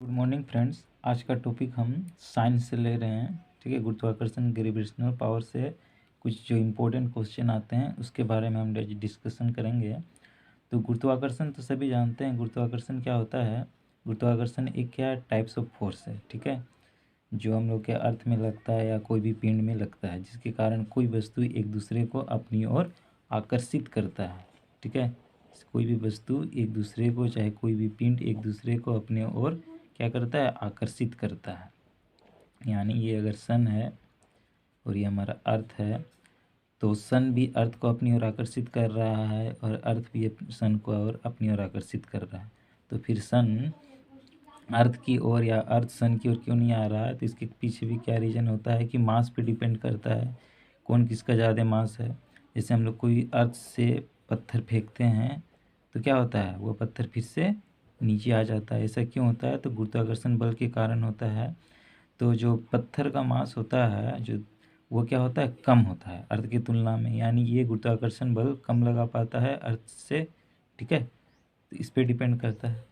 Good morning friends. आज का topic हम साइंस से ले रहे हैं। ठीक है, गुरुत्वाकर्षण ग्रेविटेशनल पावर से कुछ जो इम्पोर्टेंट क्वेश्चन आते हैं उसके बारे में हम डिस्कशन करेंगे। तो गुरुत्वाकर्षण तो सभी जानते हैं। गुरुत्वाकर्षण क्या होता है? गुरुत्वाकर्षण एक क्या टाइप्स ऑफ फोर्स है, ठीक है, जो हम लोग के अर्थ में लगता है या कोई भी पिंड में लगता है, जिसके कारण कोई वस्तु एक दूसरे को अपनी ओर आकर्षित करता है। ठीक है, कोई भी वस्तु एक दूसरे को, चाहे कोई भी पिंड एक दूसरे को अपने ओर क्या करता है? आकर्षित करता है। यानी ये अगर सन है और ये हमारा अर्थ है, तो सन भी अर्थ को अपनी ओर आकर्षित कर रहा है और अर्थ भी सन को और अपनी ओर आकर्षित कर रहा है। तो फिर सन अर्थ की ओर या अर्थ सन की ओर क्यों नहीं आ रहा है? तो इसके पीछे भी क्या रीज़न होता है कि मास पे डिपेंड करता है, कौन किसका ज़्यादा मास है। जैसे हम लोग कोई अर्थ से पत्थर फेंकते हैं तो क्या होता है? वो पत्थर फिर से नीचे आ जाता है। ऐसा क्यों होता है? तो गुरुत्वाकर्षण बल के कारण होता है। तो जो पत्थर का मास होता है, जो वो क्या होता है? कम होता है अर्थ की तुलना में। यानी ये गुरुत्वाकर्षण बल कम लगा पाता है अर्थ से। ठीक है, तो इस पे डिपेंड करता है।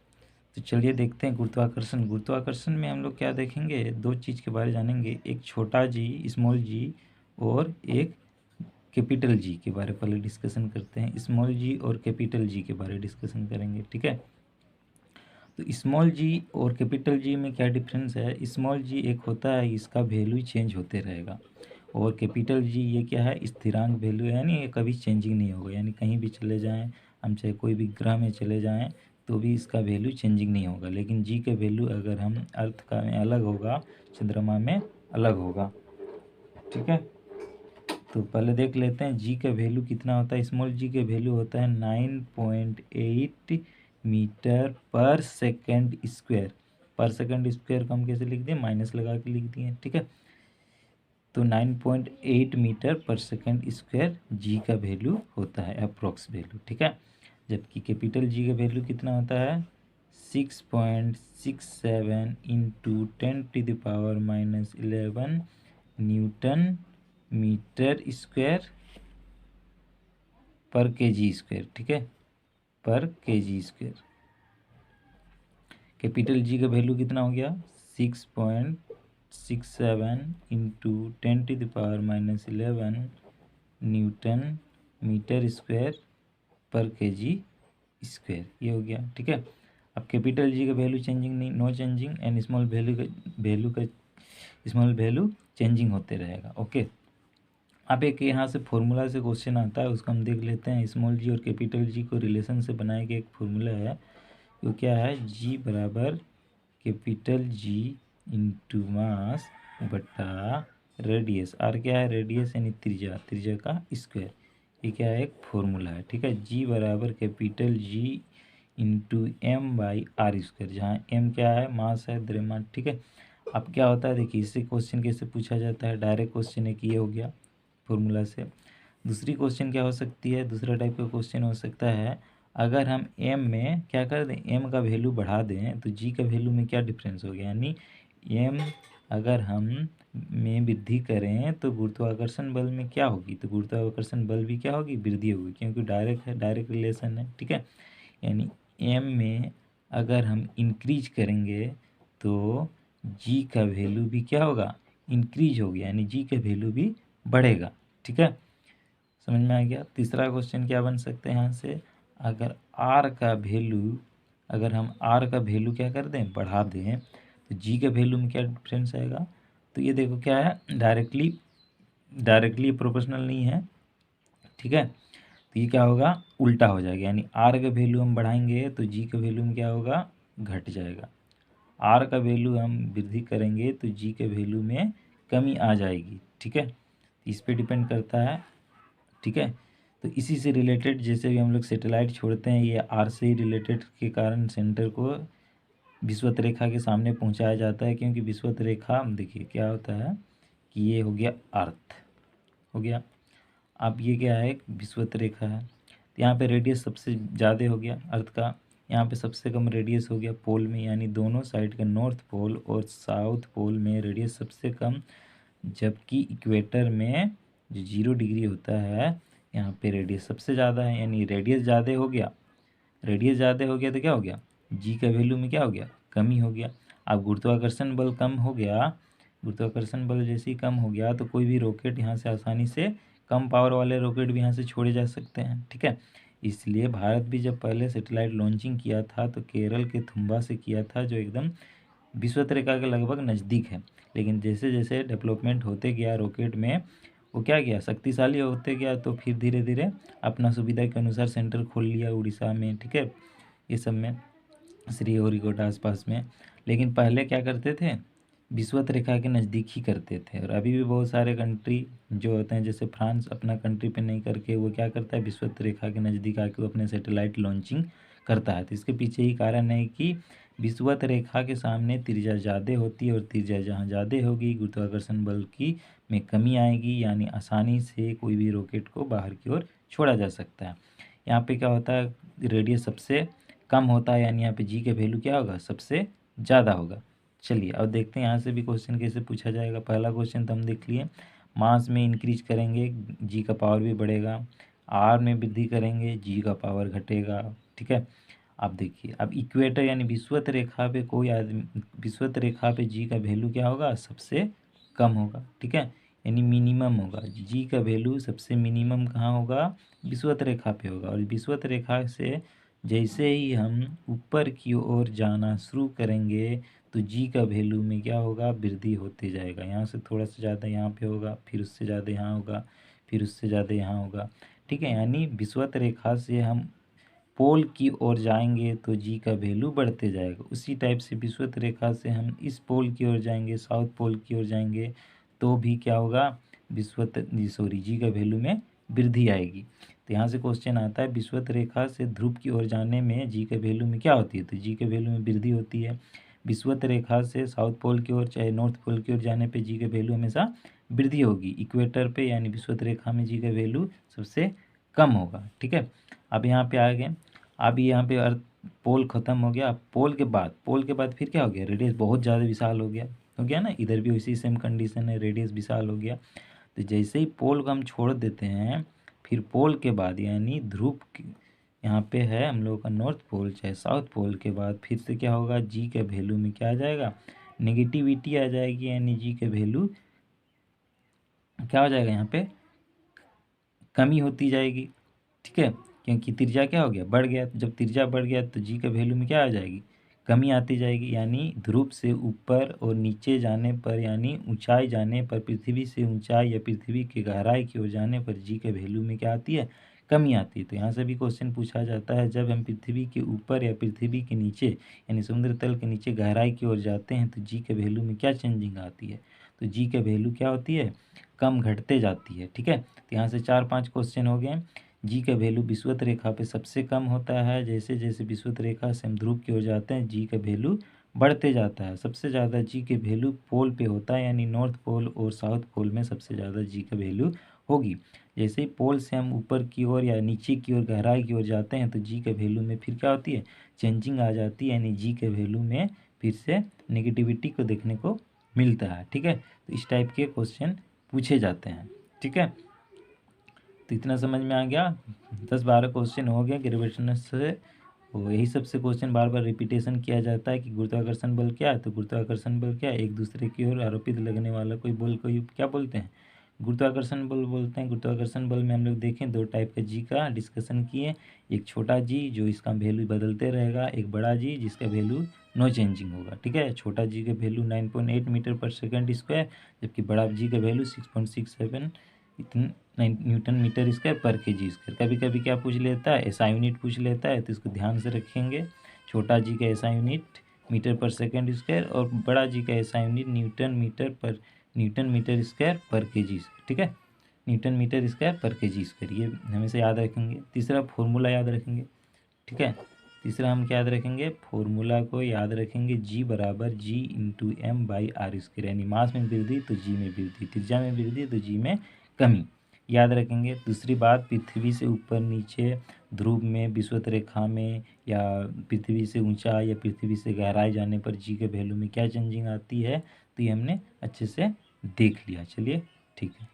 तो चलिए देखते हैं गुरुत्वाकर्षण। गुरुत्वाकर्षण में हम लोग क्या देखेंगे? दो चीज़ के बारे जानेंगे, एक छोटा जी, स्मॉल जी, और एक कैपिटल जी के बारे पहले डिस्कशन करते हैं। स्मॉल जी और कैपिटल जी के बारे डिस्कशन करेंगे। ठीक है, तो स्मॉल जी और कैपिटल जी में क्या डिफरेंस है? स्मॉल जी एक होता है, इसका वैल्यू चेंज होते रहेगा, और कैपिटल जी ये क्या है? स्थिरांक वैल्यू है, यानी ये कभी चेंजिंग नहीं होगा। यानी कहीं भी चले जाएं हम, चाहे कोई भी ग्रह में चले जाएं, तो भी इसका वैल्यू चेंजिंग नहीं होगा। लेकिन जी का वैल्यू अगर हम अर्थ का में अलग होगा, चंद्रमा में अलग होगा। ठीक है, तो पहले देख लेते हैं जी का वैल्यू कितना होता है। स्मॉल जी का वैल्यू होता है 9.8 मीटर पर सेकेंड स्क्वायर। पर सेकेंड स्क्वायर को हम कैसे लिख दिए? माइनस लगा के लिख दिए। ठीक है, तो 9.8 मीटर पर सेकेंड स्क्वायर जी का वैल्यू होता है, अप्रोक्स वैल्यू। ठीक है, जबकि कैपिटल जी का वैल्यू कितना होता है? 6.67 इंटू 10⁻⁻11 न्यूटन मीटर स्क्वायर पर केजी स्क्वायर। ठीक है, पर केजी स्क्वायर। कैपिटल जी का वैल्यू कितना हो गया? 6.67 इंटू 10⁻⁻11 न्यूटन मीटर स्क्वायर पर केजी स्क्वायर, ये हो गया। ठीक है, अब कैपिटल जी का वैल्यू चेंजिंग नहीं, no changing, and small value का स्मॉल वैल्यू चेंजिंग होते रहेगा। ओके, अब एक यहाँ से फॉर्मूला से क्वेश्चन आता है, उसको हम देख लेते हैं। स्मॉल जी और कैपिटल जी को रिलेशन से बनाया गया एक फॉर्मूला है, वो क्या है? जी बराबर कैपिटल जी इंटू मास बटा रेडियस। आर क्या है? रेडियस यानी त्रिज्या, त्रिज्या का स्क्वायर। ये क्या है? एक फॉर्मूला है। ठीक है, जी बराबर capital G into M by R square, जहाँ एम क्या है? मास है, द्रव्यमान। ठीक है, अब क्या होता है देखिए, इससे क्वेश्चन कैसे पूछा जाता है। डायरेक्ट क्वेश्चन है कि ये हो गया फॉर्मूला से। दूसरी क्वेश्चन क्या हो सकती है? दूसरा टाइप का क्वेश्चन हो सकता है, अगर हम एम में क्या कर दें? एम का वैल्यू बढ़ा दें तो जी का वैल्यू में क्या डिफरेंस हो गया? यानी एम अगर हम में वृद्धि करें तो गुरुत्वाकर्षण बल में क्या होगी? तो गुरुत्वाकर्षण बल भी क्या होगी? वृद्धि होगी, क्योंकि डायरेक्ट है, डायरेक्ट रिलेशन है। ठीक है, यानी एम में अगर हम इंक्रीज करेंगे तो जी का वैल्यू भी क्या होगा? इंक्रीज हो गया, यानी जी का वैल्यू भी बढ़ेगा। ठीक है, समझ में आ गया। तीसरा क्वेश्चन क्या बन सकते हैं यहाँ से? अगर आर का वैल्यू, अगर हम आर का वैल्यू क्या कर दें? बढ़ा दें, तो जी के वैल्यू में क्या डिफरेंस आएगा? तो ये देखो क्या है, डायरेक्टली प्रोपोर्शनल नहीं है। ठीक है, तो ये क्या होगा? उल्टा हो जाएगा, यानी आर का वैल्यू हम बढ़ाएंगे तो जी का वैल्यू में क्या होगा? घट जाएगा। आर का वैल्यू हम वृद्धि करेंगे तो जी के वैल्यू में कमी आ जाएगी। ठीक है, इस पे डिपेंड करता है। ठीक है, तो इसी से रिलेटेड जैसे भी हम लोग सैटेलाइट छोड़ते हैं, ये आर से ही रिलेटेड के कारण सेंटर को विषुवत रेखा के सामने पहुंचाया जाता है, क्योंकि विषुवत रेखा देखिए क्या होता है कि ये हो गया अर्थ, हो गया। अब ये क्या है? विषुवत रेखा है, तो यहाँ पे रेडियस सबसे ज़्यादा हो गया अर्थ का, यहाँ पे सबसे कम रेडियस हो गया पोल में, यानी दोनों साइड का नॉर्थ पोल और साउथ पोल में रेडियस सबसे कम, जबकि इक्वेटर में जो 0 डिग्री होता है यहाँ पे रेडियस सबसे ज़्यादा है, यानी रेडियस ज़्यादा हो गया। रेडियस ज़्यादा हो गया तो क्या हो गया? जी का वैल्यू में क्या हो गया? कमी हो गया। अब गुरुत्वाकर्षण बल कम हो गया, गुरुत्वाकर्षण बल जैसे ही कम हो गया तो कोई भी रॉकेट यहाँ से आसानी से, कम पावर वाले रॉकेट भी यहाँ से छोड़े जा सकते हैं, ठीक है। इसलिए भारत भी जब पहले सैटेलाइट लॉन्चिंग किया था तो केरल के थुम्बा से किया था, जो एकदम विषुवत रेखा के लगभग नज़दीक है। लेकिन जैसे जैसे डेवलपमेंट होते गया रॉकेट में, वो क्या किया, शक्तिशाली होते गया, तो फिर धीरे धीरे अपना सुविधा के अनुसार सेंटर खोल लिया उड़ीसा में, ठीक है, ये सब में, श्रीहरिकोटा आसपास में। लेकिन पहले क्या करते थे, विषुवत रेखा के नज़दीक ही करते थे। और अभी भी बहुत सारे कंट्री जो होते हैं, जैसे फ्रांस अपना कंट्री पे नहीं करके वो क्या करता है, विषुवत रेखा के नज़दीक आके वो अपने सैटेलाइट लॉन्चिंग करता है। तो इसके पीछे ही कारण है कि विषुवत रेखा के सामने त्रिज्या ज़्यादा होती है, और त्रिज्या जहाँ ज़्यादा होगी गुरुत्वाकर्षण बल की में कमी आएगी, यानी आसानी से कोई भी रॉकेट को बाहर की ओर छोड़ा जा सकता है। यहाँ पे क्या होता है, रेडियस सबसे कम होता है, यानी यहाँ पे जी का वैल्यू क्या होगा, सबसे ज़्यादा होगा। चलिए अब देखते हैं यहाँ से भी क्वेश्चन कैसे पूछा जाएगा। पहला क्वेश्चन तो हम देख लिए, मास में इंक्रीज करेंगे जी का पावर भी बढ़ेगा, आर में वृद्धि करेंगे जी का पावर घटेगा, ठीक है। अब देखिए, अब इक्वेटर यानी विषुवत रेखा पे कोई आदमी, विषुवत रेखा पे जी का वैल्यू क्या होगा, सबसे कम होगा, ठीक है, यानी मिनिमम होगा। जी का वैल्यू सबसे मिनिमम कहाँ होगा, विषुवत रेखा पे होगा। और विषुवत रेखा से जैसे ही हम ऊपर की ओर जाना शुरू करेंगे तो जी का वैल्यू में क्या होगा, वृद्धि होते जाएगा। यहाँ से थोड़ा सा ज़्यादा यहाँ पे होगा, फिर उससे ज़्यादा यहाँ होगा, फिर उससे ज़्यादा यहाँ होगा, ठीक है। यानी विषुवत रेखा से हम पोल की ओर जाएंगे तो जी का वैल्यू बढ़ते जाएगा। उसी टाइप से विषुवत रेखा से हम इस पोल की ओर जाएंगे, साउथ पोल की ओर जाएंगे, तो भी क्या होगा, जी का वैल्यू में वृद्धि आएगी। तो यहाँ से क्वेश्चन आता है, विषुवत रेखा से ध्रुव की ओर जाने में जी के वैल्यू में क्या होती है, तो जी के वैल्यू में वृद्धि होती है। विषुवत रेखा से साउथ पोल की ओर चाहे नॉर्थ पोल की ओर जाने पे जी के वैल्यू हमेशा वृद्धि होगी। इक्वेटर पे यानी विषुवत रेखा में जी का वैल्यू सबसे कम होगा, ठीक है। अब यहाँ पे आ गए, अब यहाँ पे अर्थ पोल खत्म हो गया। पोल के बाद फिर क्या हो गया, रेडियस बहुत ज़्यादा विशाल हो गया ना, इधर भी उसी सेम कंडीशन है, रेडियस विशाल हो गया। तो जैसे ही पोल को हम छोड़ देते हैं, फिर पोल के बाद यानी ध्रुव यहाँ पे है हम लोगों का नॉर्थ पोल चाहे साउथ पोल के बाद फिर से क्या होगा, जी के वैल्यू में क्या आ जाएगा, नेगेटिविटी आ जाएगी, यानी जी के वैल्यू क्या हो जाएगा, यहाँ पे कमी होती जाएगी, ठीक है। क्योंकि त्रिज्या क्या हो गया, बढ़ गया। जब त्रिज्या बढ़ गया तो जी के वैल्यू में क्या आ जाएगी, कमी आती जाएगी। यानी ध्रुव से ऊपर और नीचे जाने पर, यानी ऊंचाई जाने पर, पृथ्वी से ऊंचाई या पृथ्वी की गहराई की ओर जाने पर जी के वैल्यू में क्या आती है, कमी आती है। तो यहाँ से भी क्वेश्चन पूछा जाता है, जब हम पृथ्वी के ऊपर या पृथ्वी के नीचे यानी समुद्र तल के नीचे गहराई की ओर जाते हैं तो जी के वैल्यू में क्या चेंजिंग आती है, तो जी के वैल्यू क्या होती है, कम घटते जाती है, ठीक है। तो यहाँ से 4-5 क्वेश्चन हो गए। जी का वैल्यू विषुवत रेखा पे सबसे कम होता है, जैसे जैसे विषुवत रेखा से हम ध्रुव की ओर जाते हैं जी का वैल्यू बढ़ते जाता है। सबसे ज़्यादा जी के वैल्यू पोल पे होता है, यानी नॉर्थ पोल और साउथ पोल में सबसे ज़्यादा जी का वैल्यू होगी। जैसे ही पोल से हम ऊपर की ओर या नीचे की ओर गहराई की ओर जाते हैं तो जी के वैल्यू में फिर क्या होती है, चेंजिंग आ जाती है, यानी जी के वैल्यू में फिर से नेगेटिविटी को देखने को मिलता है, ठीक है। तो इस टाइप के क्वेश्चन पूछे जाते हैं, ठीक है। तो इतना समझ में आ गया, 10-12 क्वेश्चन हो गया ग्रेविटेशन से। वो यही सबसे क्वेश्चन बार बार रिपीटेशन किया जाता है कि गुरुत्वाकर्षण बल क्या है, तो गुरुत्वाकर्षण बल क्या है, एक दूसरे की ओर आरोपित लगने वाला कोई बल को क्या बोलते हैं, गुरुत्वाकर्षण बल बोलते हैं। गुरुत्वाकर्षण बल में हम लोग देखें 2 टाइप के जी का डिस्कशन किए, एक छोटा जी जो इसका वैल्यू बदलते रहेगा, एक बड़ा जी जिसका वैल्यू नो चेंजिंग होगा, ठीक है। छोटा जी का वैल्यू 9.8 मीटर पर सेकेंड स्क्वायर, जबकि बड़ा जी का वैल्यू 6.67 न्यूटन मीटर स्क्वायर पर केजी स्क्वायर। कभी कभी क्या पूछ लेता है, एसआई यूनिट पूछ लेता है, तो इसको ध्यान से रखेंगे। छोटा जी का एसआई यूनिट मीटर पर सेकेंड स्क्वायर और बड़ा जी का SI unit newton metre square पर केजी, ठीक है, न्यूटन मीटर स्क्वायर पर केजी स्क्वायर, ये हमेशा याद रखेंगे। तीसरा फॉर्मूला याद रखेंगे, ठीक है। तीसरा हम क्या याद रखेंगे, फॉर्मूला को याद रखेंगे, जी बराबर G into M by R square, यानी मास में वृद्धि तो जी में वृद्धि, त्रिज्या में वृद्धि तो जी में कमी, याद रखेंगे। दूसरी बात, पृथ्वी से ऊपर नीचे ध्रुव में, विषुवत रेखा में, या पृथ्वी से ऊंचा या पृथ्वी से गहराई जाने पर जी के वैल्यू में क्या चेंजिंग आती है, तो ये हमने अच्छे से देख लिया। चलिए ठीक है।